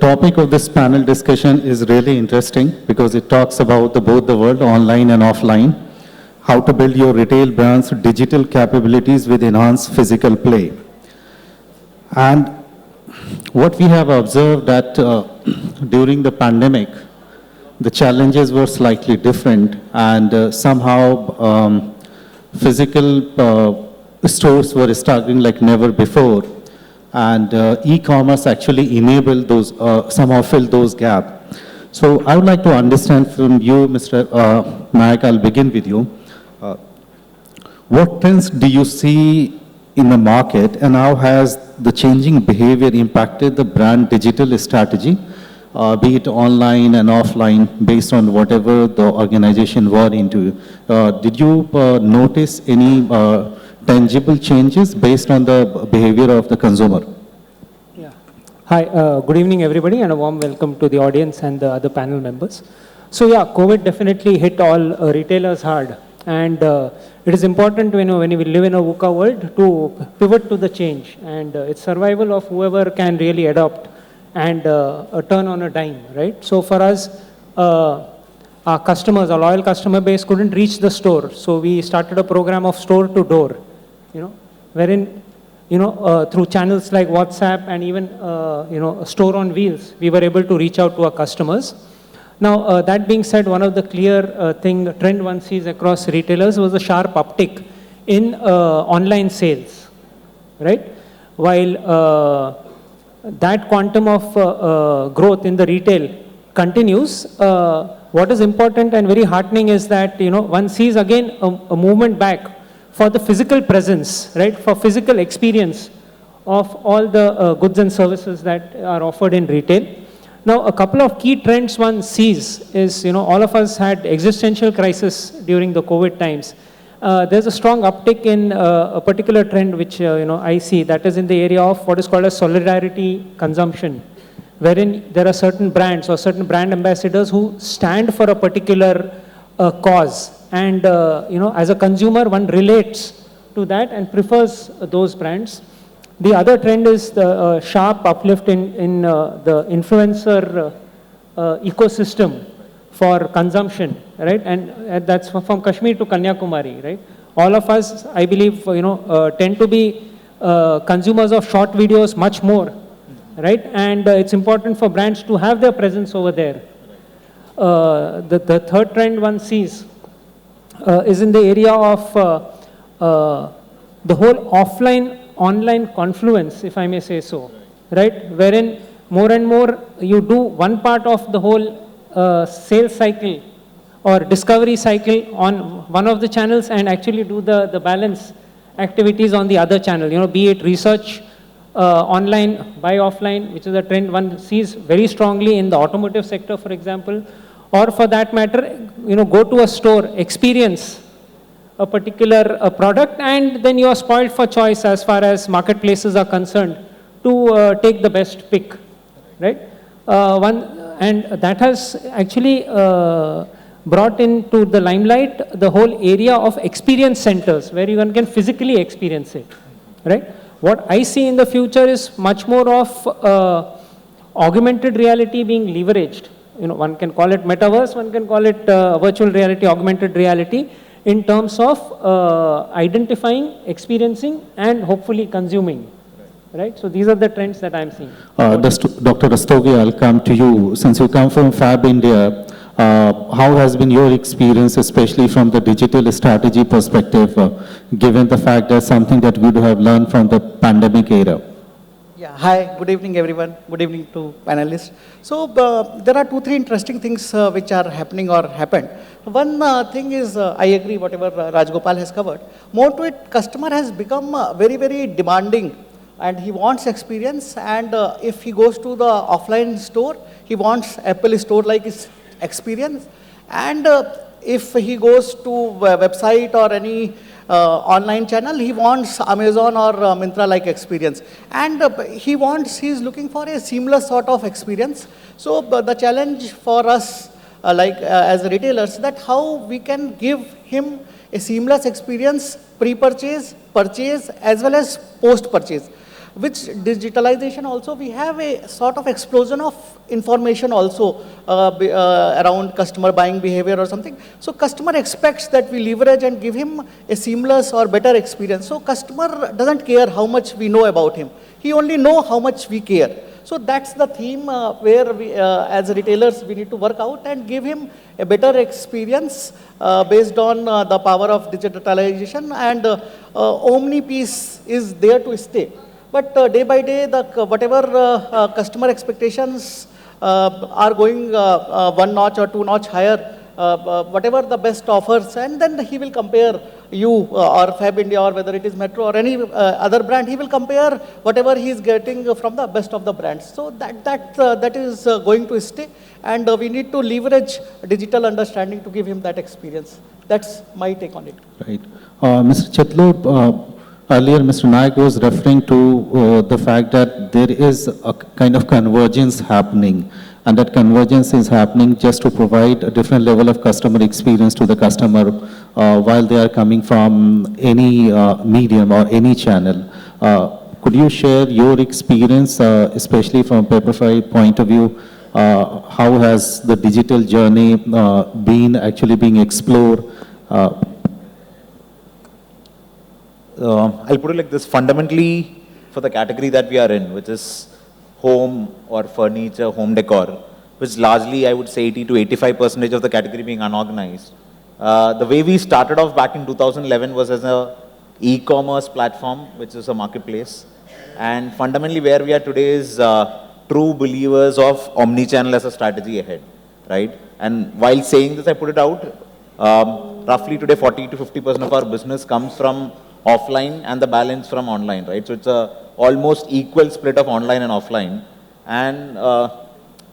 topic of this panel discussion is really interesting because it talks about both the world, online and offline, how to build your retail brand's digital capabilities with enhanced physical play. And what we have observed that during the pandemic, the challenges were slightly different, and somehow physical stores were struggling like never before, and e-commerce actually enabled those, somehow filled those gaps. So I would like to understand from you, Mr. Nayak, I'll begin with you. What trends do you see in the market, and how has the changing behavior impacted the brand digital strategy, be it online and offline, based on whatever the organization were into? Did you notice any tangible changes based on the behavior of the consumer? Yeah. Hi, good evening everybody, and a warm welcome to the audience and the other panel members. So yeah, COVID definitely hit all retailers hard, and it is important, when we live in a VUCA world, to pivot to the change, and it's survival of whoever can really adopt and turn on a dime, right? So for us, our customers, our loyal customer base couldn't reach the store, so we started a program of store to door, wherein, through channels like WhatsApp and even, store on wheels, we were able to reach out to our customers. Now, that being said, one of the clear trend one sees across retailers was a sharp uptick in online sales, right? While that quantum of growth in the retail continues, what is important and very heartening is that, one sees again a movement back for the physical presence, right? For physical experience of all the goods and services that are offered in retail. Now, a couple of key trends one sees is, all of us had existential crisis during the COVID times. There's a strong uptick in a particular trend which, I see, that is in the area of what is called as solidarity consumption, wherein there are certain brands or certain brand ambassadors who stand for a particular cause. And, as a consumer, one relates to that and prefers those brands. The other trend is the sharp uplift in the influencer ecosystem for consumption, right? And that's from Kashmir to Kanyakumari, right? All of us, I believe, tend to be consumers of short videos much more, right? And it's important for brands to have their presence over there. The third trend one sees is in the area of the whole offline-online confluence, if I may say so, right? Wherein more and more you do one part of the whole sales cycle or discovery cycle on one of the channels and actually do the balance activities on the other channel, be it research online, buy offline, which is a trend one sees very strongly in the automotive sector, for example, or for that matter, go to a store, experience a particular product, and then you are spoiled for choice as far as marketplaces are concerned to take the best pick, right? And that has actually brought into the limelight the whole area of experience centers where you can physically experience it, right? What I see in the future is much more of augmented reality being leveraged. One can call it metaverse, one can call it virtual reality, augmented reality, in terms of identifying, experiencing, and hopefully consuming, right? So these are the trends that I'm seeing. Dr. Rastogi, I'll come to you. Since you come from FabIndia, how has been your experience, especially from the digital strategy perspective, given the fact that something that we have learned from the pandemic era? Yeah, hi, good evening everyone, good evening to panelists. So there are 2-3 interesting things which are happening or happened. One thing is, I agree whatever Rajgopal has covered. More to it, customer has become very, very demanding and he wants experience, and if he goes to the offline store, he wants Apple store like experience, and if he goes to a website or any online channel, he wants Amazon or Myntra like experience, and he's looking for a seamless sort of experience. So the challenge for us as retailers, that how we can give him a seamless experience pre-purchase, purchase, as well as post-purchase. With digitalization also, we have a sort of explosion of information also around customer buying behavior or something. So customer expects that we leverage and give him a seamless or better experience. So customer doesn't care how much we know about him. He only know how much we care. So that's the theme where we, as retailers, we need to work out and give him a better experience based on the power of digitalization, and Omni piece is there to stay. But day by day, whatever customer expectations are going one notch or two notch higher, whatever the best offers, and then he will compare you or FabIndia, or whether it is Metro or any other brand, he will compare whatever he is getting from the best of the brands. So that is going to stay, and we need to leverage digital understanding to give him that experience. That's my take on it. Right. Mr. Chetlur, earlier Mr. Nayak was referring to the fact that there is a kind of convergence happening, and that convergence is happening just to provide a different level of customer experience to the customer while they are coming from any medium or any channel. Could you share your experience, especially from Pepperfry point of view? How has the digital journey been actually being explored? I'll put it like this: fundamentally, for the category that we are in, which is home or furniture, home decor, which largely I would say 80 to 85% of the category being unorganized. The way we started off back in 2011 was as a e-commerce platform, which is a marketplace. And fundamentally where we are today is true believers of omni-channel as a strategy ahead, right? And while saying this, I put it out, roughly today 40 to 50% of our business comes from offline and the balance from online, right? So it's a almost equal split of online and offline. And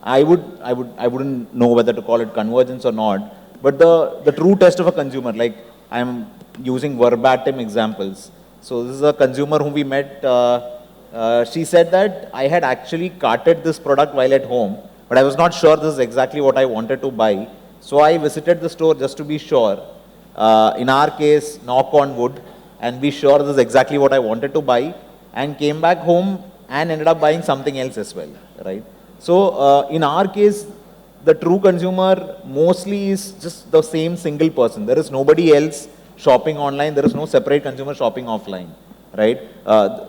I wouldn't know whether to call it convergence or not, but the true test of a consumer, like I'm using verbatim examples. So this is a consumer whom we met. She said that I had actually carted this product while at home, but I was not sure this is exactly what I wanted to buy. So I visited the store just to be sure. In our case, knock on wood, and be sure this is exactly what I wanted to buy, and came back home and ended up buying something else as well, right? So in our case, the true consumer mostly is just the same single person. There is nobody else shopping online. There is no separate consumer shopping offline, right?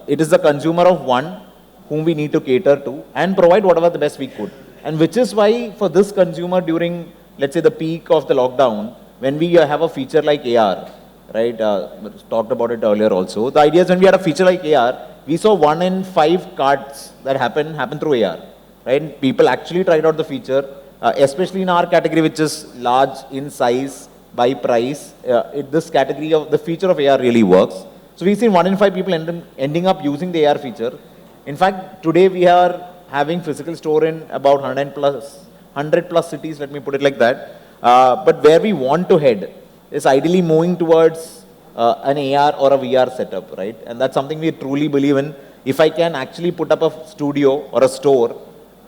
It is the consumer of one whom we need to cater to and provide whatever the best we could. And which is why for this consumer during, let's say, the peak of the lockdown, when we have a feature like AR, right? Talked about it earlier also. The idea is when we had a feature like AR, we saw 1 in 5 cards that happen through AR, right? People actually tried out the feature, especially in our category, which is large in size by price. This category of the feature of AR really works. So we've seen 1 in 5 people ending up using the AR feature. In fact, today we are having physical store in about 100 plus cities, let me put it like that. But where we want to head is ideally moving towards an AR or a VR setup, right? And that's something we truly believe in. If I can actually put up a studio or a store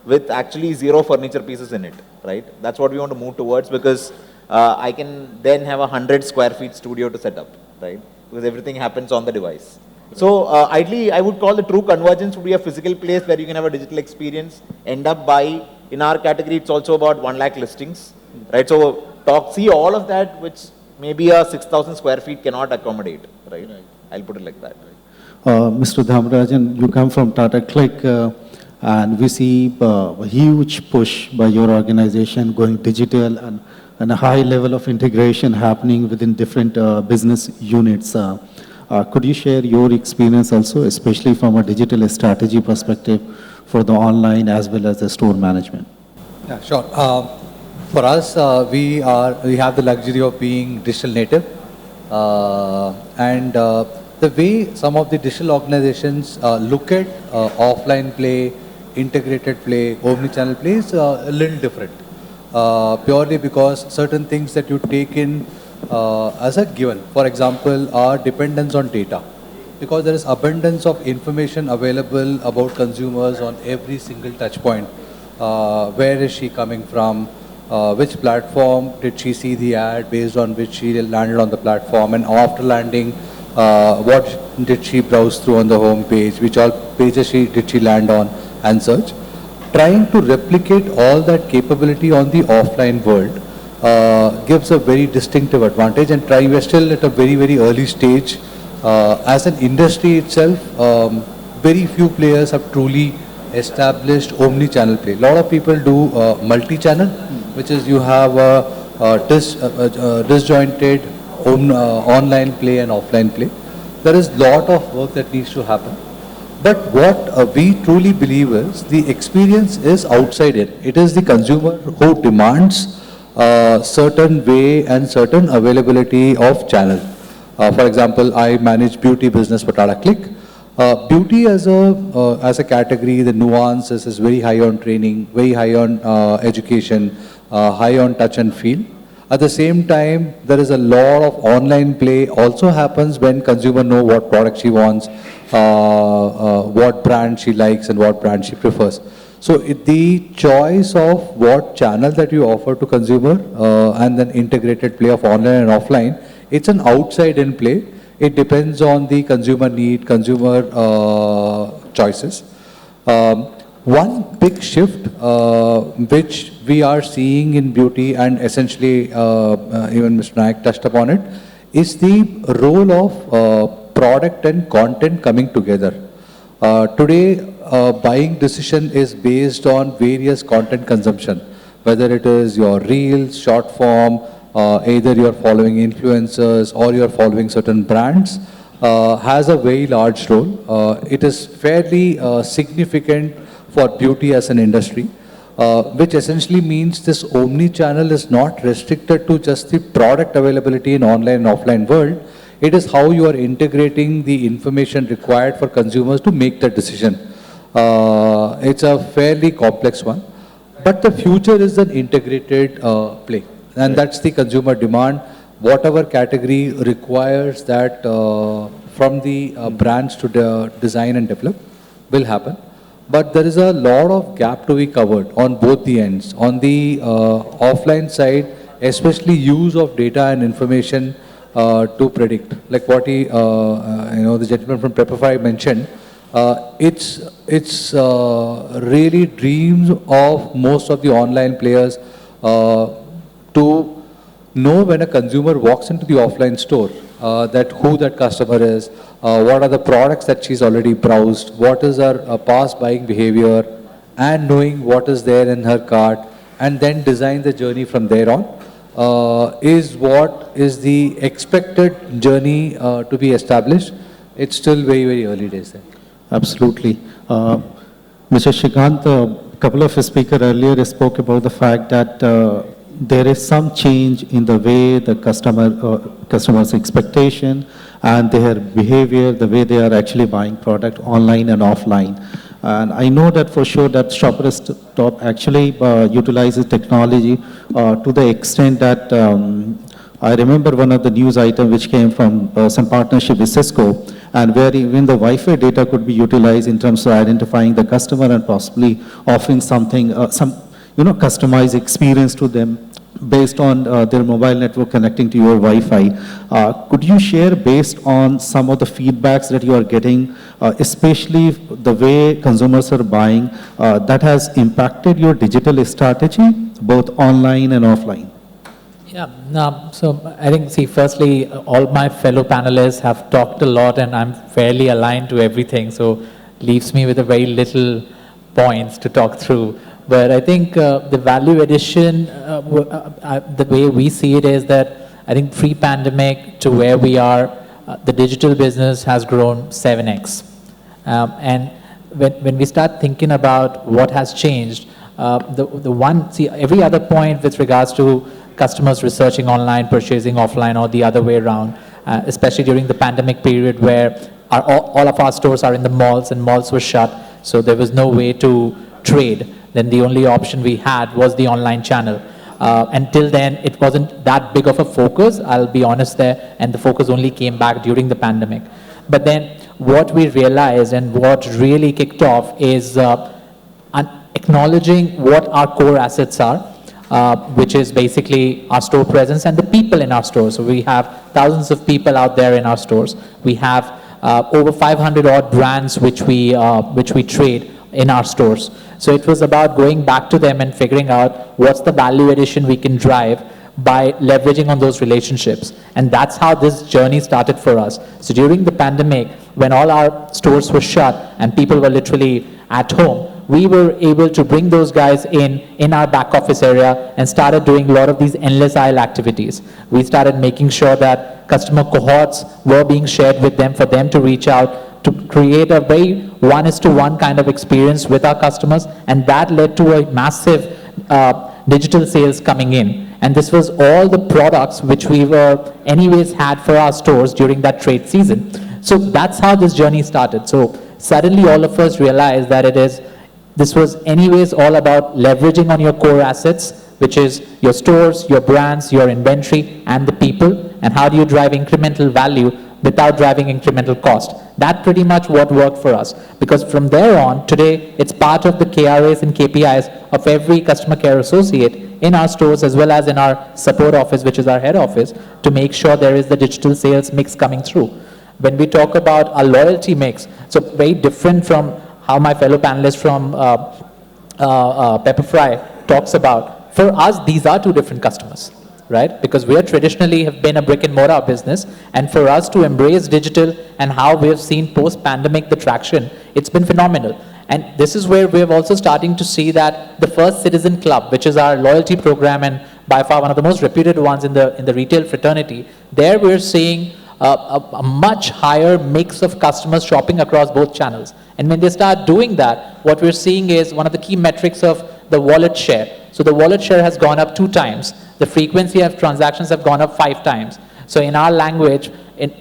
with actually 0 furniture pieces in it, right? That's what we want to move towards, because I can then have a 100 square feet studio to set up, right? Because everything happens on the device. So ideally, I would call the true convergence would be a physical place where you can have a digital experience, end up by, in our category, it's also about 1 lakh listings, right? So see all of that, which maybe a 6,000 square feet cannot accommodate, right? I'll put it like that. Mr. Dharmarajan, you come from Tata CLiQ, and we see a huge push by your organization going digital, and a high level of integration happening within different business units. Could you share your experience also, especially from a digital strategy perspective for the online as well as the store management? Yeah, sure. For us, we have the luxury of being digital native, and the way some of the digital organizations look at offline play, integrated play, omni-channel play is a little different. Purely because certain things that you take in as a given, for example, are dependence on data. Because there is abundance of information available about consumers on every single touch point. Where is she coming from? Which platform did she see the ad based on which she landed on the platform, and after landing, what did she browse through on the home page, which all pages did she land on and search. Trying to replicate all that capability on the offline world gives a very distinctive advantage, and we're still at a very, very early stage. As an industry itself, very few players have truly established omni-channel play. A lot of people do multi-channel, which is you have a disjointed online play and offline play. There is a lot of work that needs to happen. But what we truly believe is the experience is outside it. It is the consumer who demands certain way and certain availability of channel. For example, I manage beauty business for Tata CLiQ. Beauty as a category, the nuances is very high on training, very high on education, high on touch and feel. At the same time, there is a lot of online play also happens when consumer know what product she wants, what brand she likes and what brand she prefers. So the choice of what channel that you offer to consumer and then integrated play of online and offline, it's an outside-in play. It depends on the consumer need, consumer choices. One big shift which we are seeing in beauty, and essentially even Mr. Nayak touched upon it, is the role of product and content coming together. Today, buying decision is based on various content consumption, whether it is your reels, short form, either you're following influencers or you're following certain brands, has a very large role. It is fairly significant for beauty as an industry, which essentially means this omni-channel is not restricted to just the product availability in online and offline world. It is how you are integrating the information required for consumers to make that decision. It's a fairly complex one, but the future is an integrated play, and that's the consumer demand. Whatever category requires that from the brands to design and develop will happen. But there is a lot of gap to be covered on both the ends. On the offline side, especially use of data and information to predict, like what the gentleman from Pepperfry mentioned. It's really dreams of most of the online players to know when a consumer walks into the offline store that who that customer is, what are the products that she's already browsed, what is her past buying behavior, and knowing what is there in her cart, and then design the journey from there on, is what is the expected journey to be established. It's still very, very early days there. Absolutely. Mr. Sreekanth, a couple of speakers earlier spoke about the fact that there is some change in the way the customer's expectation and their behavior, the way they are actually buying product online and offline. And I know that for sure that Shopper Stop actually utilizes technology to the extent that I remember one of the news items which came from some partnership with Cisco, and where even the Wi-Fi data could be utilized in terms of identifying the customer and possibly offering something, customized experience to them based on their mobile network connecting to your Wi-Fi. Could you share based on some of the feedbacks that you are getting, especially the way consumers are buying, that has impacted your digital strategy, both online and offline? Yeah, so I think, firstly, all my fellow panelists have talked a lot and I'm fairly aligned to everything, so leaves me with a very little points to talk through. But I think the value addition, the way we see it is that I think pre-pandemic to where we are, the digital business has grown 7x. And when we start thinking about what has changed, every other point with regards to customers researching online, purchasing offline, or the other way around, especially during the pandemic period where all of our stores are in the malls and malls were shut, so there was no way to trade. Then the only option we had was the online channel. Until then, it wasn't that big of a focus, I'll be honest there, and the focus only came back during the pandemic. But then what we realized and what really kicked off is acknowledging what our core assets are, which is basically our store presence and the people in our stores. So we have thousands of people out there in our stores. We have over 500 odd brands which we trade in our stores. So it was about going back to them and figuring out what's the value addition we can drive by leveraging on those relationships. And that's how this journey started for us. So during the pandemic, when all our stores were shut and people were literally at home, we were able to bring those guys in our back office area and started doing a lot of these endless aisle activities. We started making sure that customer cohorts were being shared with them for them to reach out to create a very one-to-one kind of experience with our customers, and that led to a massive digital sales coming in. And this was all the products which we were anyways had for our stores during that trade season. So that's how this journey started. So suddenly all of us realized that this was anyways all about leveraging on your core assets, which is your stores, your brands, your inventory, and the people, and how do you drive incremental value without driving incremental cost. That pretty much what worked for us, because from there on, today, it's part of the KRAs and KPIs of every customer care associate in our stores as well as in our support office, which is our head office, to make sure there is the digital sales mix coming through. When we talk about our loyalty mix, so very different from how my fellow panelist from Pepperfry talks about. For us, these are two different customers, right? Because we are traditionally have been a brick and mortar business, and for us to embrace digital and how we have seen post-pandemic the traction, it's been phenomenal. And this is where we're also starting to see that the First Citizen Club, which is our loyalty program and by far one of the most reputed ones in the retail fraternity, there we're seeing a much higher mix of customers shopping across both channels. And when they start doing that, what we're seeing is one of the key metrics of the wallet share. So the wallet share has gone up 2 times. The frequency of transactions have gone up 5 times. So in our language,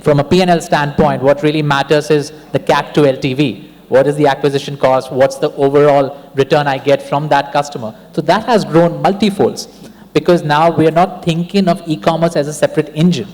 from a P&L standpoint, what really matters is the CAC to LTV. What is the acquisition cost? What's the overall return I get from that customer? So that has grown multifolds, because now we're not thinking of e-commerce as a separate engine,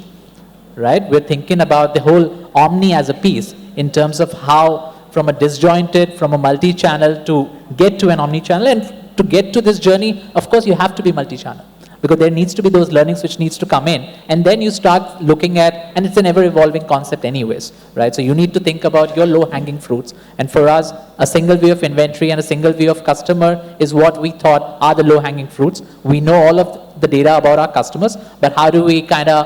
right? We're thinking about the whole omni as a piece in terms of how from a disjointed, from a multi-channel to get to an omni-channel. And to get to this journey, of course, you have to be multi-channel, because there needs to be those learnings which needs to come in. And then you start looking at, and it's an ever-evolving concept anyways, right? So you need to think about your low-hanging fruits. And for us, a single view of inventory and a single view of customer is what we thought are the low-hanging fruits. We know all of the data about our customers, but how do we kind of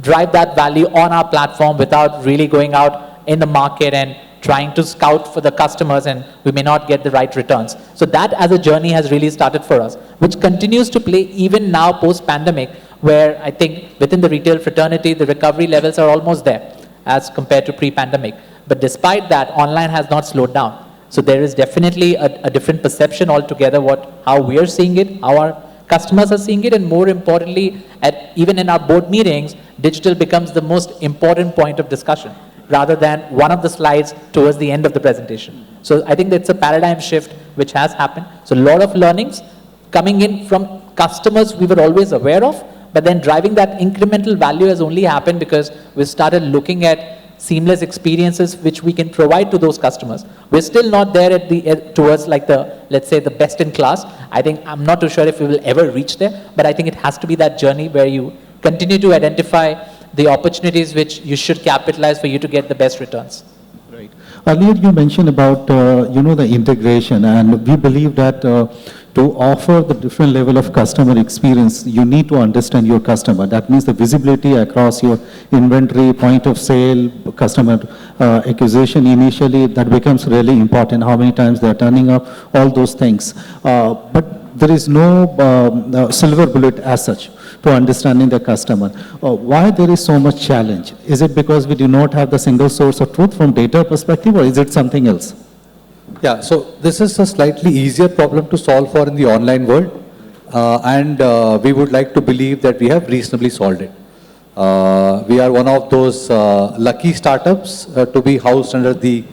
drive that value on our platform without really going out in the market and trying to scout for the customers, and we may not get the right returns. So that as a journey has really started for us, which continues to play even now post-pandemic, where I think within the retail fraternity, the recovery levels are almost there as compared to pre-pandemic. But despite that, online has not slowed down. So there is definitely a different perception altogether, how we are seeing it, how our customers are seeing it, and more importantly, even in our board meetings, digital becomes the most important point of discussion, rather than one of the slides towards the end of the presentation. So I think that's a paradigm shift which has happened. So a lot of learnings coming in from customers we were always aware of, but then driving that incremental value has only happened because we started looking at seamless experiences which we can provide to those customers. We're still not there towards like let's say the best in class. I'm not too sure if we will ever reach there, but I think it has to be that journey where you continue to identify the opportunities which you should capitalize for you to get the best returns. Right. Earlier you mentioned about, the integration, and we believe that to offer the different level of customer experience, you need to understand your customer. That means the visibility across your inventory, point of sale, customer acquisition initially, that becomes really important. How many times they are turning up, all those things. But there is no silver bullet as such to understanding the customer. Why there is so much challenge? Is it because we do not have the single source of truth from data perspective, or is it something else? Yeah, so this is a slightly easier problem to solve for in the online world, and we would like to believe that we have reasonably solved it. We are one of those lucky startups to be housed under the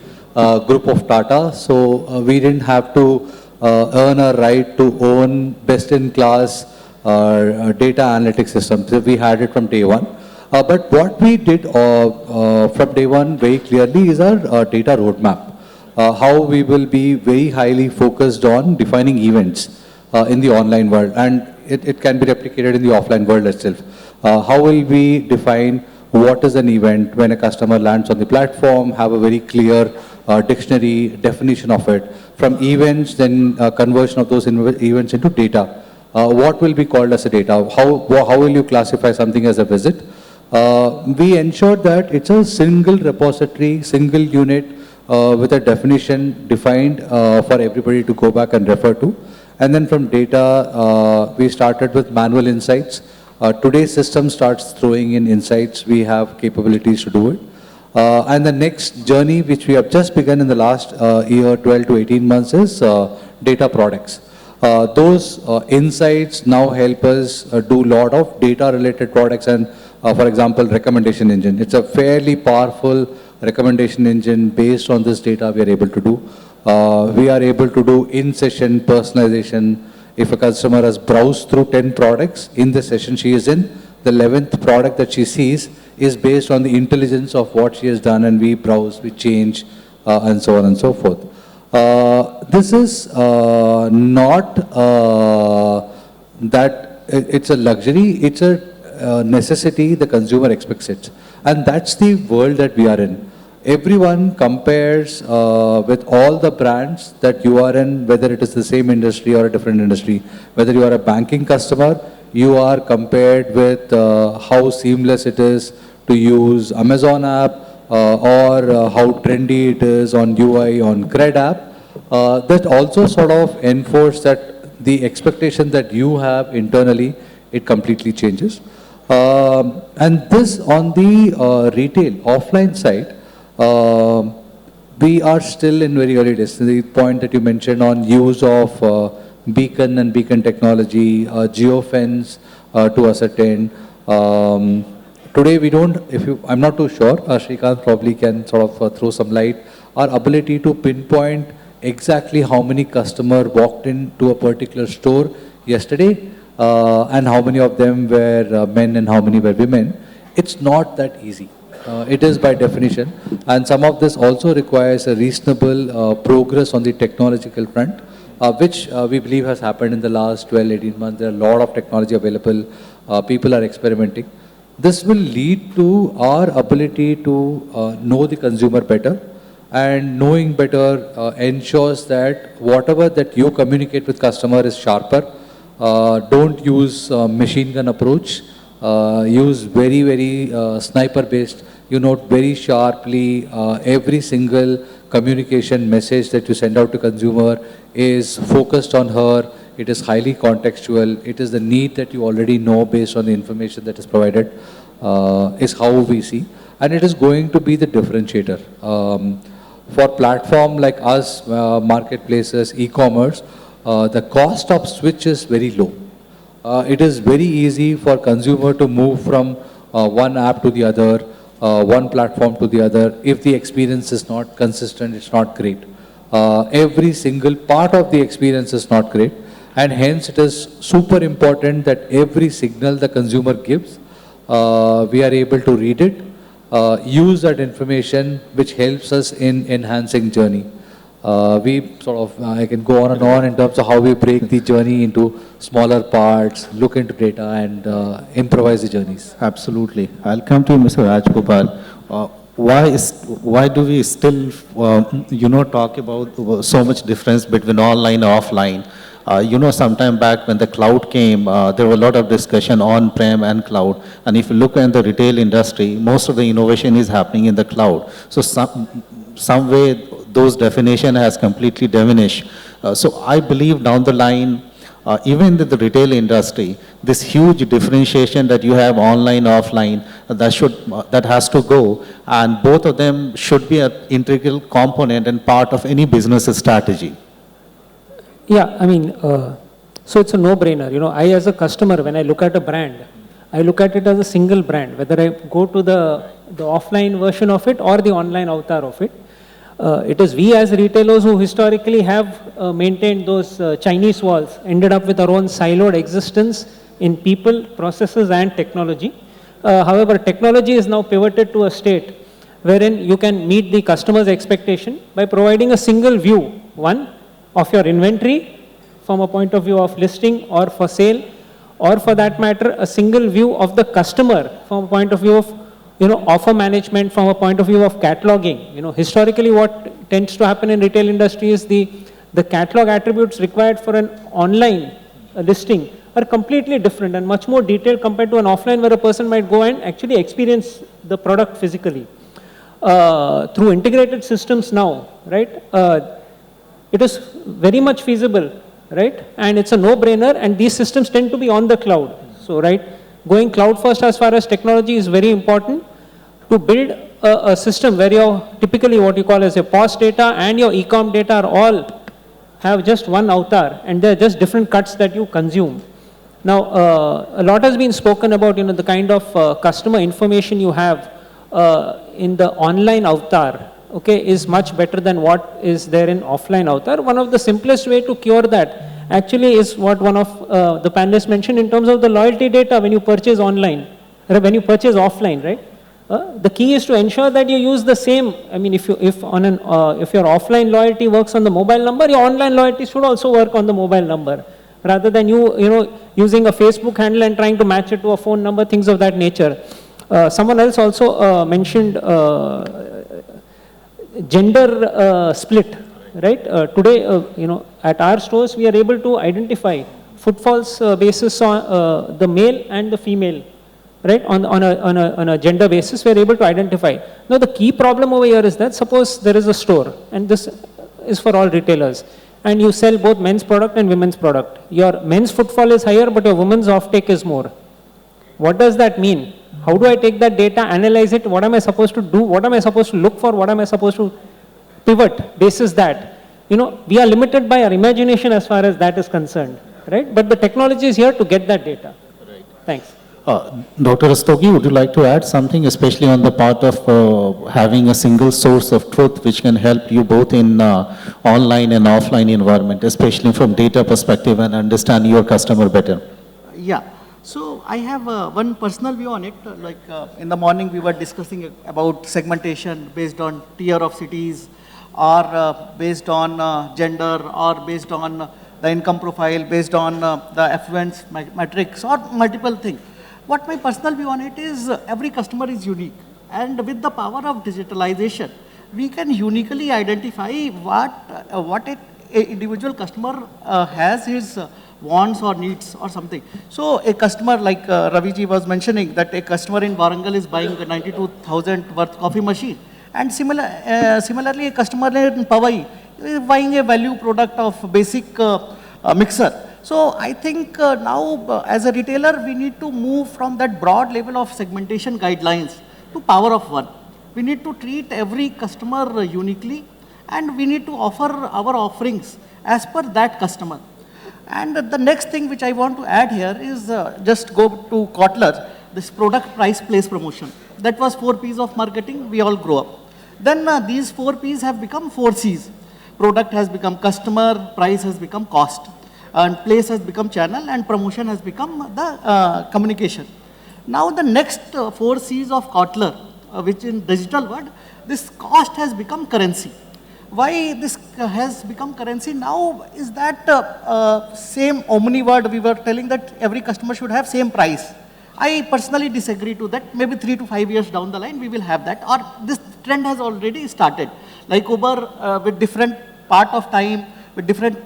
group of Tata, so we didn't have to earn a right to own best-in-class data analytics systems. We had it from day one. But what we did from day one very clearly is our data roadmap. How we will be very highly focused on defining events in the online world. And it can be replicated in the offline world itself. How will we define what is an event when a customer lands on the platform, have a very clear dictionary definition of it. From events, then conversion of those events into data. What will be called as a data? How will you classify something as a visit? We ensured that it's a single repository, single unit with a definition defined for everybody to go back and refer to. And then from data, we started with manual insights. Today's system starts throwing in insights. We have capabilities to do it. And the next journey, which we have just begun in the last year, 12 to 18 months, is data products. Those insights now help us do a lot of data-related products and, for example, recommendation engine. It's a fairly powerful recommendation engine. Based on this data we are able to do. We are able to do in-session personalization. If a customer has browsed through 10 products in the session she is in, the 11th product that she sees is based on the intelligence of what she has done, and we browse, we change, and so on and so forth. This is not that it's a luxury, it's a necessity. The consumer expects it. And that's the world that we are in. Everyone compares with all the brands that you are in, whether it is the same industry or a different industry. Whether you are a banking customer, you are compared with how seamless it is to use Amazon app or how trendy it is on UI on Cred app. That also sort of enforce that the expectation that you have internally, it completely changes. And this on the retail offline side, we are still in very early days. The point that you mentioned on use of beacon and beacon technology, geofence to ascertain. Today we don't, I'm not too sure, Sreekanth probably can sort of throw some light, our ability to pinpoint exactly how many customers walked into a particular store yesterday and how many of them were men and how many were women. It's not that easy. It is by definition, and some of this also requires a reasonable progress on the technological front, which we believe has happened in the last 12, 18 months. There are a lot of technology available. People are experimenting. This will lead to our ability to know the consumer better, and knowing better ensures that whatever that you communicate with customer is sharper. Don't use machine gun approach. Use very, very sniper based. You note very sharply every single communication message that you send out to consumer is focused on her. It is highly contextual. It is the need that you already know based on the information that is provided, is how we see. And it is going to be the differentiator. For platform like us, marketplaces, e-commerce, the cost of switch is very low. It is very easy for consumer to move from one app to the other, one platform to the other. If the experience is not consistent, it's not great. Every single part of the experience is not great. And hence it is super important that every signal the consumer gives, we are able to read it, use that information which helps us in enhancing journey. We sort of, I can go on and on in terms of how we break the journey into smaller parts, look into data and improvise the journeys. Absolutely. I'll come to you, Mr. Rajgopal. Why do we still, talk about so much difference between online and offline? Sometime back when the cloud came, there were a lot of discussion on-prem and cloud. And if you look at the retail industry, most of the innovation is happening in the cloud. So some way those definition has completely diminished. So I believe down the line, even in the retail industry, this huge differentiation that you have online, offline, that has to go, and both of them should be an integral component and part of any business strategy. Yeah, I mean, so it's a no-brainer. I as a customer, when I look at a brand, I look at it as a single brand, whether I go to the offline version of it or the online avatar of it. It is we as retailers who historically have maintained those Chinese walls, ended up with our own siloed existence in people, processes and technology. However, technology is now pivoted to a state wherein you can meet the customer's expectation by providing a single view, one, of your inventory from a point of view of listing or for sale, or for that matter, a single view of the customer from a point of view of, offer management, from a point of view of cataloging. Historically what tends to happen in retail industry is the catalog attributes required for an online listing are completely different and much more detailed compared to an offline where a person might go and actually experience the product physically. Through integrated systems now, right, it is very much feasible, right, and it's a no-brainer, and these systems tend to be on the cloud. So, right, going cloud first as far as technology is very important to build a system where your typically what you call as your POS data and your e-com data are all have just one avatar and they're just different cuts that you consume. Now, a lot has been spoken about, the kind of customer information you have in the online avatar, okay, is much better than what is there in offline avatar. One of the simplest way to cure that actually is what one of the panelists mentioned in terms of the loyalty data when you purchase online, or when you purchase offline, right? The key is to ensure that you use the same. I mean, if your offline loyalty works on the mobile number, your online loyalty should also work on the mobile number, rather than using a Facebook handle and trying to match it to a phone number, things of that nature. Someone else also mentioned gender split, right? Today, at our stores, we are able to identify footfalls basis on the male and the female. Right, on a gender basis, we are able to identify. Now, the key problem over here is that suppose there is a store, and this is for all retailers, and you sell both men's product and women's product. Your men's footfall is higher, but your women's offtake is more. What does that mean? How do I take that data, analyze it? What am I supposed to do? What am I supposed to look for? What am I supposed to pivot basis that? We are limited by our imagination as far as that is concerned, right? But the technology is here to get that data. Right. Thanks. Dr. Rastogi, would you like to add something, especially on the part of having a single source of truth which can help you both in online and offline environment, especially from data perspective and understand your customer better? Yeah. So I have one personal view on it. In the morning we were discussing about segmentation based on tier of cities, or based on gender, or based on the income profile, based on the affluence matrix, or multiple things. What my personal view on it is, every customer is unique, and with the power of digitalization, we can uniquely identify what an individual customer has his wants or needs or something. So a customer like Raviji was mentioning that a customer in Warangal is buying a 92,000 worth coffee machine, and similarly a customer in Powai is buying a value product of basic mixer. So I think now as a retailer, we need to move from that broad level of segmentation guidelines to power of one. We need to treat every customer uniquely, and we need to offer our offerings as per that customer. And the next thing which I want to add here is just go to Kotler, this product, price, place, promotion. That was 4 P's of marketing, we all grow up. Then these 4 P's have become 4 C's. Product has become customer, price has become cost, and place has become channel, and promotion has become the communication. Now the next 4 C's of Kotler, which in digital world, this cost has become currency. Why this has become currency now is that same omni word we were telling that every customer should have same price. I personally disagree to that. Maybe 3 to 5 years down the line we will have that, or this trend has already started. Like Uber with different part of time, with different,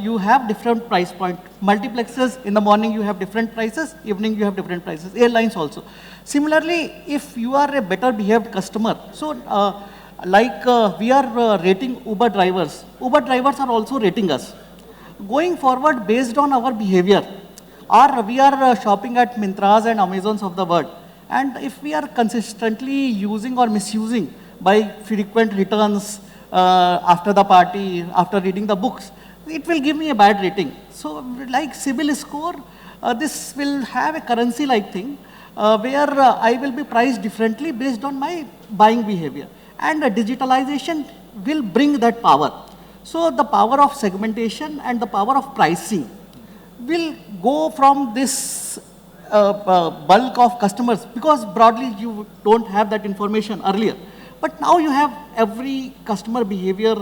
you have different price point. Multiplexes, in the morning you have different prices, evening you have different prices. Airlines also. Similarly, if you are a better behaved customer, so we are rating Uber drivers are also rating us. Going forward, based on our behavior, or we are shopping at Mintras and Amazons of the world, and if we are consistently using or misusing by frequent returns, after the party, after reading the books, it will give me a bad rating. So like CIBIL score, this will have a currency-like thing where I will be priced differently based on my buying behavior. And digitalization will bring that power. So the power of segmentation and the power of pricing will go from this bulk of customers, because broadly you don't have that information earlier. But now you have every customer behavior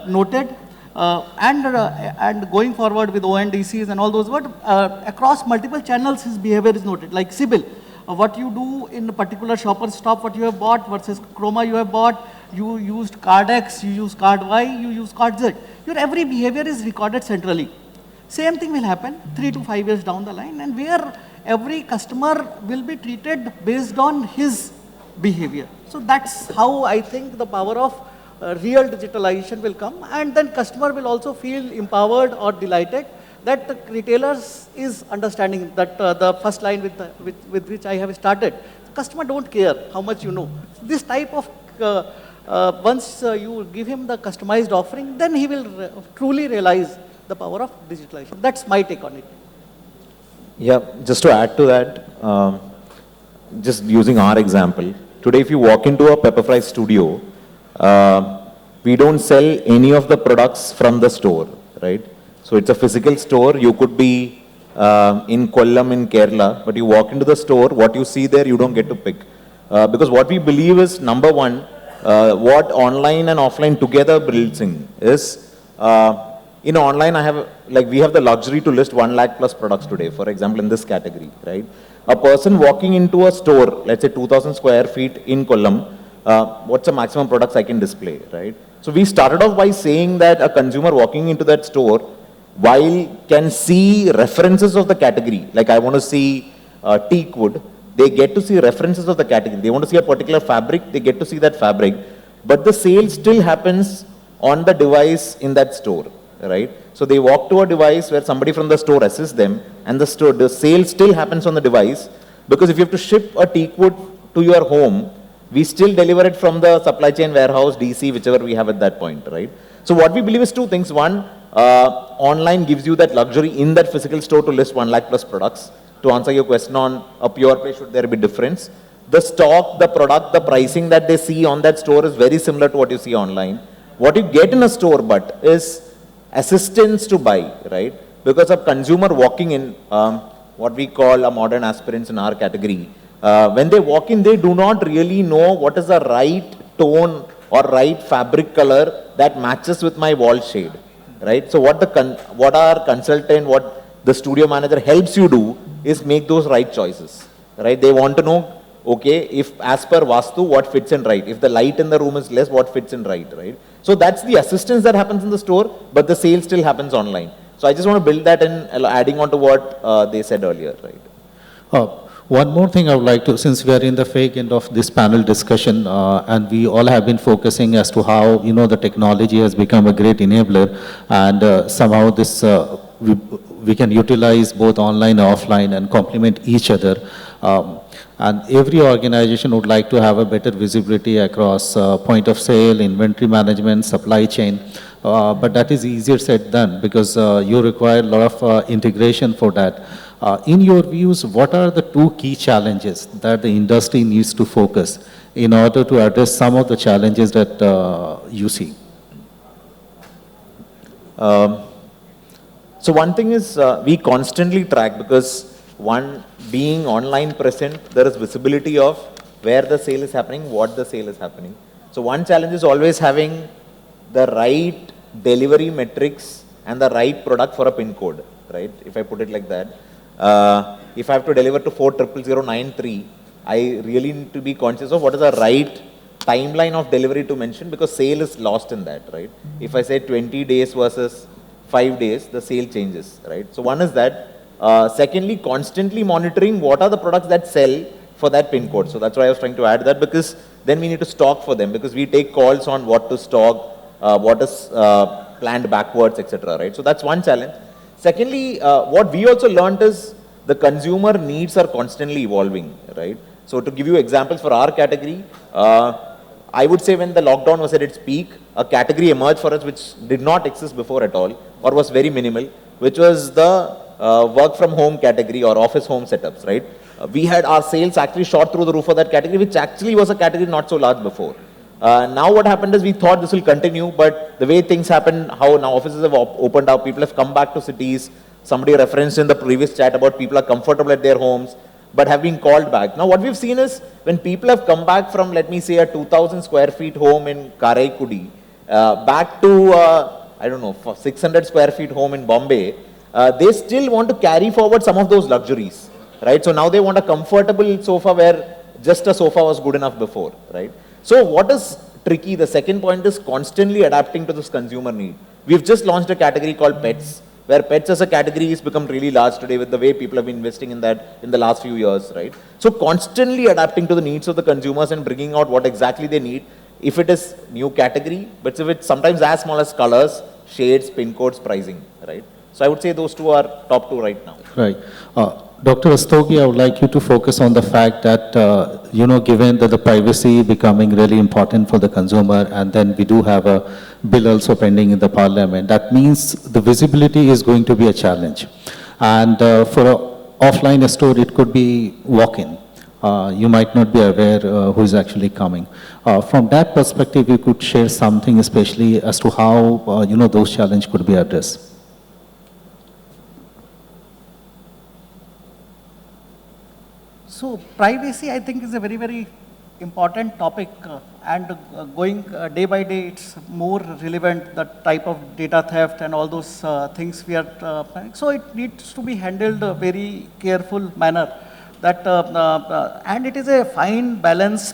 noted, And going forward with ONDCs and all those, but across multiple channels his behavior is noted, like Sibyl. What you do in a particular shopper stop, what you have bought versus Chroma you have bought, you used card X, you use card Y, you use card Z. Your every behavior is recorded centrally. Same thing will happen 3 to 5 years down the line, and where every customer will be treated based on his behavior. So that's how I think the power of real digitalization will come, and then customer will also feel empowered or delighted that the retailers is understanding that the first line with which I have started. Customer don't care how much you know. This type of, once you give him the customized offering, then he will truly realize the power of digitalization. That's my take on it. Yeah, just to add to that, just using our example, today if you walk into a Pepperfry studio, we don't sell any of the products from the store, right? So it's a physical store. You could be in Kollam in Kerala, but you walk into the store, what you see there, you don't get to pick. Because what we believe is, number one, what online and offline together builds in is, in online, we have the luxury to list 1 lakh plus products today, for example, in this category, right? A person walking into a store, let's say 2,000 square feet in Kollam, what's the maximum products I can display, right? So we started off by saying that a consumer walking into that store, while can see references of the category, like I want to see teak wood, they get to see references of the category. They want to see a particular fabric, they get to see that fabric, but the sale still happens on the device in that store, right? So they walk to a device where somebody from the store assists them, and the sale still happens on the device, because if you have to ship a teak wood to your home, we still deliver it from the supply chain warehouse, DC, whichever we have at that point, right? So what we believe is 2 things. One, online gives you that luxury in that physical store to list 1 lakh plus products. To answer your question on a pure play, should there be difference? The stock, the product, the pricing that they see on that store is very similar to what you see online. What you get in a store but is assistance to buy, right? Because a consumer walking in, what we call a modern aspirants in our category, when they walk in, they do not really know what is the right tone or right fabric color that matches with my wall shade, right? So what our consultant, what the studio manager helps you do is make those right choices, right? They want to know, okay, if as per Vastu, what fits in right? If the light in the room is less, what fits in right? So that's the assistance that happens in the store, but the sale still happens online. So I just want to build that in, adding on to what they said earlier, right? One more thing I would like to, since we are in the fake end of this panel discussion, and we all have been focusing as to how, the technology has become a great enabler, and somehow this, we can utilize both online and offline and complement each other. And every organization would like to have a better visibility across point of sale, inventory management, supply chain. But that is easier said than, because you require a lot of integration for that. In your views, what are the 2 key challenges that the industry needs to focus in order to address some of the challenges that you see? So one thing is we constantly track, because one, being online present, there is visibility of where the sale is happening, what the sale is happening. So one challenge is always having the right delivery metrics and the right product for a pin code, right? If I put it like that. If I have to deliver to 40093, I really need to be conscious of what is the right timeline of delivery to mention, because sale is lost in that, right? If I say 20 days versus 5 days, the sale changes, right? So one is that. Secondly, constantly monitoring what are the products that sell for that pin code. So that's why I was trying to add that, because then we need to stock for them, because we take calls on what to stock, what is planned backwards, etc., right? So that's one challenge. Secondly, what we also learned is the consumer needs are constantly evolving, right? So to give you examples for our category, I would say when the lockdown was at its peak, a category emerged for us which did not exist before at all, or was very minimal, which was the work from home category or office home setups, right? We had our sales actually shot through the roof of that category, which actually was a category not so large before. Now what happened is we thought this will continue, but the way things happen, how now offices have opened up, people have come back to cities. Somebody referenced in the previous chat about people are comfortable at their homes, but have been called back. Now what we've seen is when people have come back from, let me say, a 2,000 square feet home in Karaikudi, back to I don't know, for 600 square feet home in Bombay, they still want to carry forward some of those luxuries, right? So now they want a comfortable sofa where just a sofa was good enough before, right? So what is tricky? The second point is constantly adapting to this consumer need. We've just launched a category called pets, where pets as a category has become really large today with the way people have been investing in that in the last few years, right? So constantly adapting to the needs of the consumers and bringing out what exactly they need. If it is new category, but if it's sometimes as small as colors, shades, pin codes, pricing, right? So I would say those two are top two right now. Right. Dr. Rastogi, I would like you to focus on the fact that, given that the privacy becoming really important for the consumer, and then we do have a bill also pending in the parliament, that means the visibility is going to be a challenge. And for an offline store, it could be walk-in. You might not be aware who is actually coming. From that perspective, you could share something especially as to how, those challenges could be addressed. So privacy, I think, is a very, very important topic, and going day by day, it's more relevant, the type of data theft and all those things we are planning. So it needs to be handled a very careful manner. That and it is a fine balance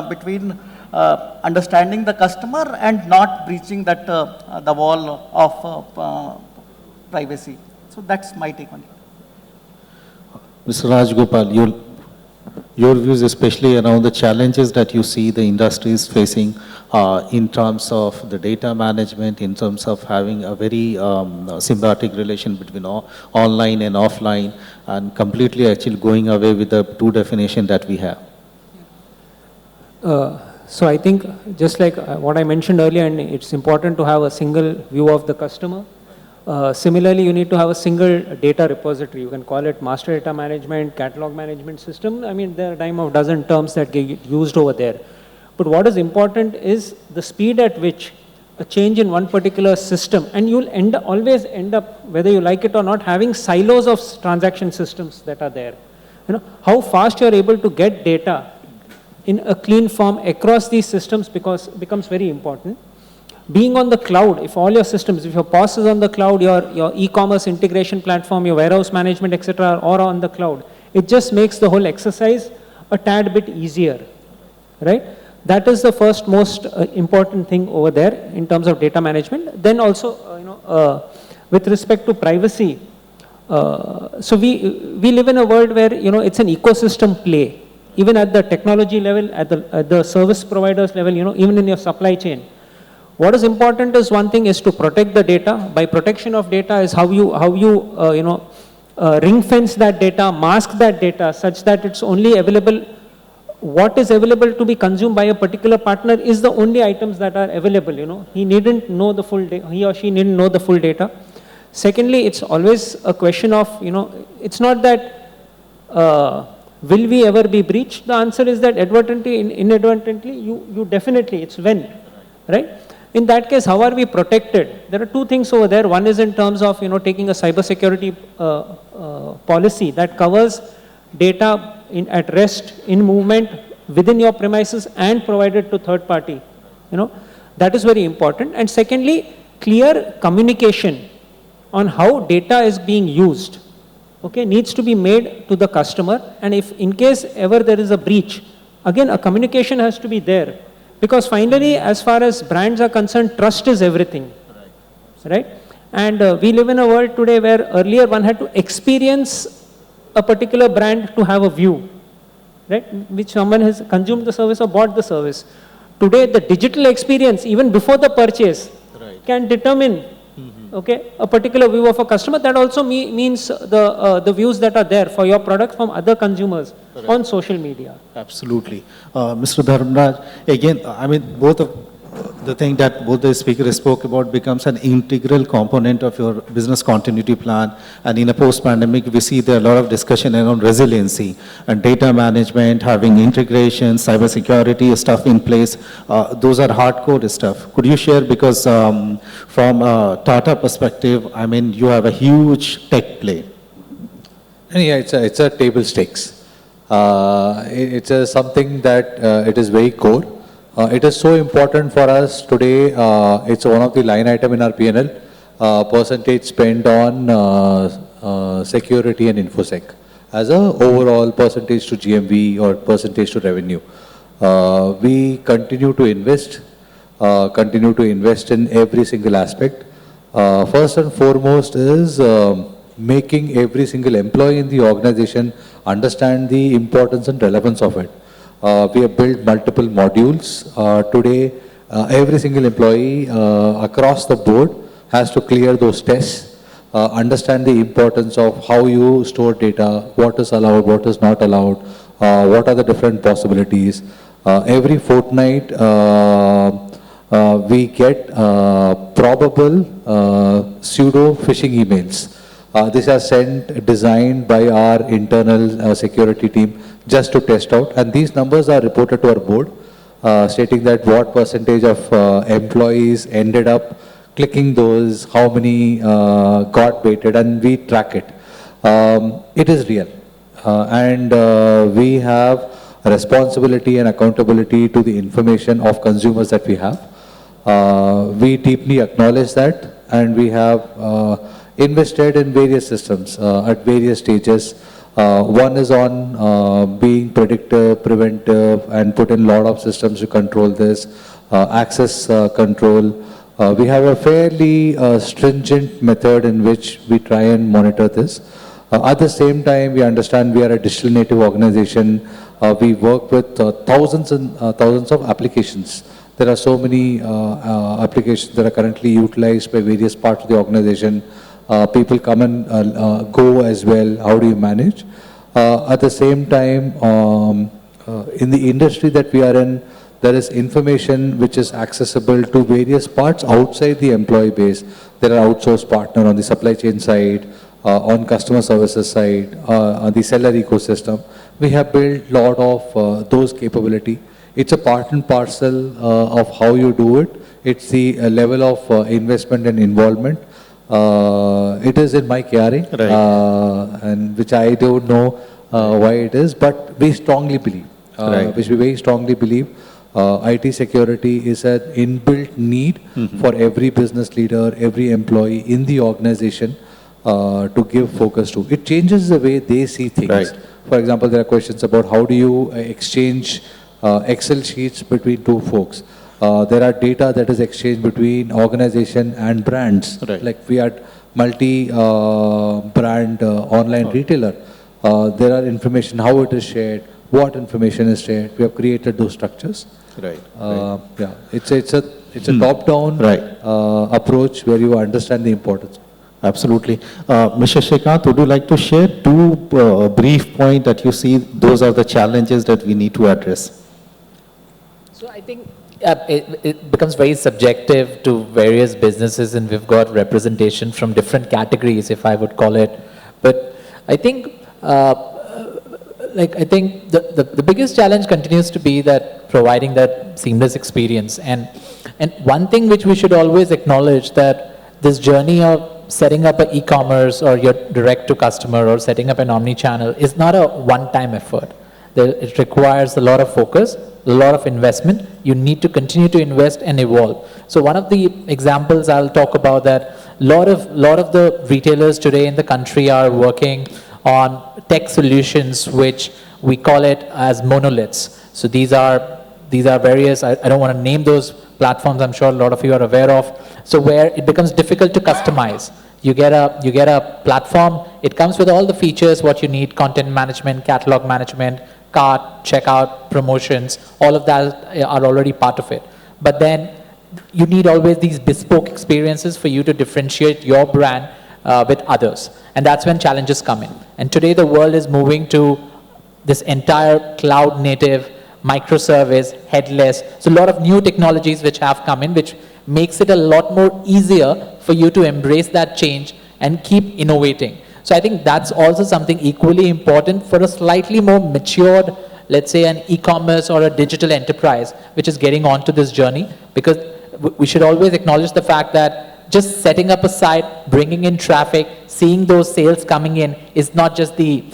between understanding the customer and not breaching that the wall of privacy. So that's my take on it. Mr. Rajgopal, your views especially around the challenges that you see the industry is facing in terms of the data management, in terms of having a very symbiotic relation between online and offline, and completely actually going away with the two definition that we have. So I think just like what I mentioned earlier, and it's important to have a single view of the customer. Similarly, you need to have a single data repository. You can call it master data management, catalog management system. I mean, there are a dime of dozen terms that get used over there. But what is important is the speed at which a change in one particular system, and you'll always end up, whether you like it or not, having silos of transaction systems that are there. How fast you're able to get data in a clean form across these systems becomes very important. Being on the cloud, if all your systems, if your POS is on the cloud, your e-commerce integration platform, your warehouse management, etc., are all on the cloud, it just makes the whole exercise a tad bit easier, right? That is the first most important thing over there in terms of data management. Then also, with respect to privacy, so we live in a world where, it's an ecosystem play, even at the technology level, at the service providers level, even in your supply chain. What is important is one thing is to protect the data. By protection of data is how you ring fence that data, mask that data such that it's only available, what is available to be consumed by a particular partner is the only items that are available, He needn't know the full data, he or she needn't know the full data. Secondly, it's always a question of, it's not that, will we ever be breached? The answer is that inadvertently, you definitely, it's when, right? In that case, how are we protected? There are two things over there. One is in terms of, taking a cybersecurity policy that covers data at rest, in movement, within your premises and provided to third party. That is very important. And secondly, clear communication on how data is being used, needs to be made to the customer. And if in case ever there is a breach, again, a communication has to be there. Because finally, as far as brands are concerned, trust is everything, right? And we live in a world today where earlier one had to experience a particular brand to have a view, right? Which someone has consumed the service or bought the service. Today, the digital experience, even before the purchase, can determine, a particular view of a customer. That also means the views that are there for your product from other consumers on social media. Absolutely. Mr. Dharmaraj, again, I mean, both of the thing that both the speakers spoke about becomes an integral component of your business continuity plan. And in a post-pandemic, we see there are a lot of discussion around resiliency and data management, having integration, cybersecurity stuff in place. Those are hardcore stuff. Could you share, because from a Tata perspective, I mean, you have a huge tech play. Yeah, it's a table stakes. It's something that it is very core. It is so important for us today. It's one of the line item in our P&L, percentage spent on security and infosec as a overall percentage to GMV or percentage to revenue. We continue to invest in every single aspect. First and foremost is making every single employee in the organization understand the importance and relevance of it. We have built multiple modules. Today, every single employee across the board has to clear those tests, understand the importance of how you store data, what is allowed, what is not allowed, what are the different possibilities. Every fortnight, we get probable pseudo phishing emails. These are designed by our internal security team just to test out, and these numbers are reported to our board, stating that what percentage of employees ended up clicking those, how many got baited, and we track it. It is real, and we have a responsibility and accountability to the information of consumers that we have. We deeply acknowledge that, and we have invested in various systems at various stages. One is on being predictive, preventive, and put in a lot of systems to control this, access control. We have a fairly stringent method in which we try and monitor this. At the same time, we understand we are a digital native organization. We work with thousands and thousands of applications. There are so many applications that are currently utilized by various parts of the organization. People come and go as well. How do you manage? At the same time, in the industry that we are in, there is information which is accessible to various parts outside the employee base. There are outsourced partners on the supply chain side, on customer services side, on the seller ecosystem. We have built a lot of those capability. It's a part and parcel of how you do it. It's the level of investment and involvement. It is in my KRA, right. And which I don't know why it is, but we strongly believe, which we very strongly believe, IT security is an inbuilt need for every business leader, every employee in the organization to give focus to. It changes the way they see things. Right. For example, there are questions about how do you exchange Excel sheets between two folks. There are data that is exchanged between organization and brands. Right. Like we are multi-brand online retailer. There are information, how it is shared, what information is shared. We have created those structures. Right. Yeah, it's a top-down approach where you understand the importance. Absolutely. Mr. Sreekanth, would you like to share two brief points that you see those are the challenges that we need to address? So I think it becomes very subjective to various businesses, and we've got representation from different categories, if I would call it. But I think, I think the biggest challenge continues to be that providing that seamless experience. And one thing which we should always acknowledge, that this journey of setting up an e-commerce or your direct to customer or setting up an omni-channel is not a one-time effort. It requires a lot of focus, a lot of investment. You need to continue to invest and evolve. So one of the examples I'll talk about, that lot of the retailers today in the country are working on tech solutions which we call it as monoliths. So these are various, I don't want to name those platforms, I'm sure a lot of you are aware of. So where it becomes difficult to customize. You get a platform, it comes with all the features what you need: content management, catalog management, cart, checkout, promotions, all of that are already part of it. But then you need always these bespoke experiences for you to differentiate your brand with others. And that's when challenges come in. And today the world is moving to this entire cloud native, microservice, headless. So a lot of new technologies which have come in, which makes it a lot more easier for you to embrace that change and keep innovating. So I think that's also something equally important for a slightly more matured, let's say an e-commerce or a digital enterprise, which is getting onto this journey, because we should always acknowledge the fact that just setting up a site, bringing in traffic, seeing those sales coming in is not just the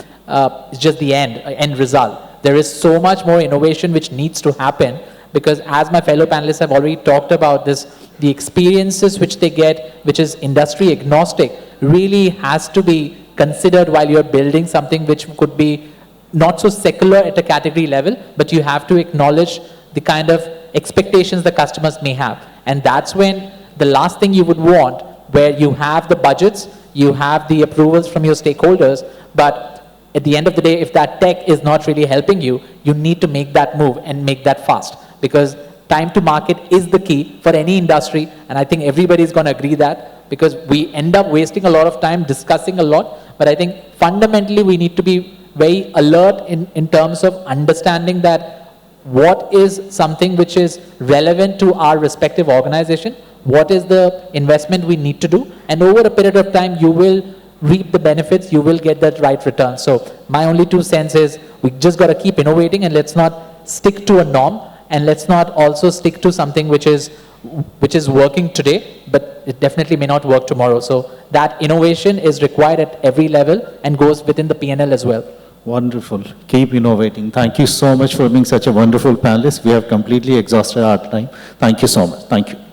end result. There is so much more innovation which needs to happen because as my fellow panelists have already talked about this, the experiences which they get, which is industry agnostic, really has to be considered while you're building something which could be not so secular at a category level, but you have to acknowledge the kind of expectations the customers may have. And that's when the last thing you would want, where you have the budgets, you have the approvals from your stakeholders, but at the end of the day, if that tech is not really helping you, you need to make that move and make that fast, because time to market is the key for any industry, and I think everybody is going to agree that, because we end up wasting a lot of time discussing a lot, but I think fundamentally we need to be very alert in terms of understanding that what is something which is relevant to our respective organization, what is the investment we need to do, and over a period of time you will reap the benefits, you will get that right return. So my only 2 cents is we just got to keep innovating, and let's not stick to a norm, and let's not also stick to something which is working today, but it definitely may not work tomorrow. So that innovation is required at every level and goes within the P&L as well. Wonderful. Keep innovating. Thank you so much for being such a wonderful panelist. We have completely exhausted our time. Thank you so much. Thank you.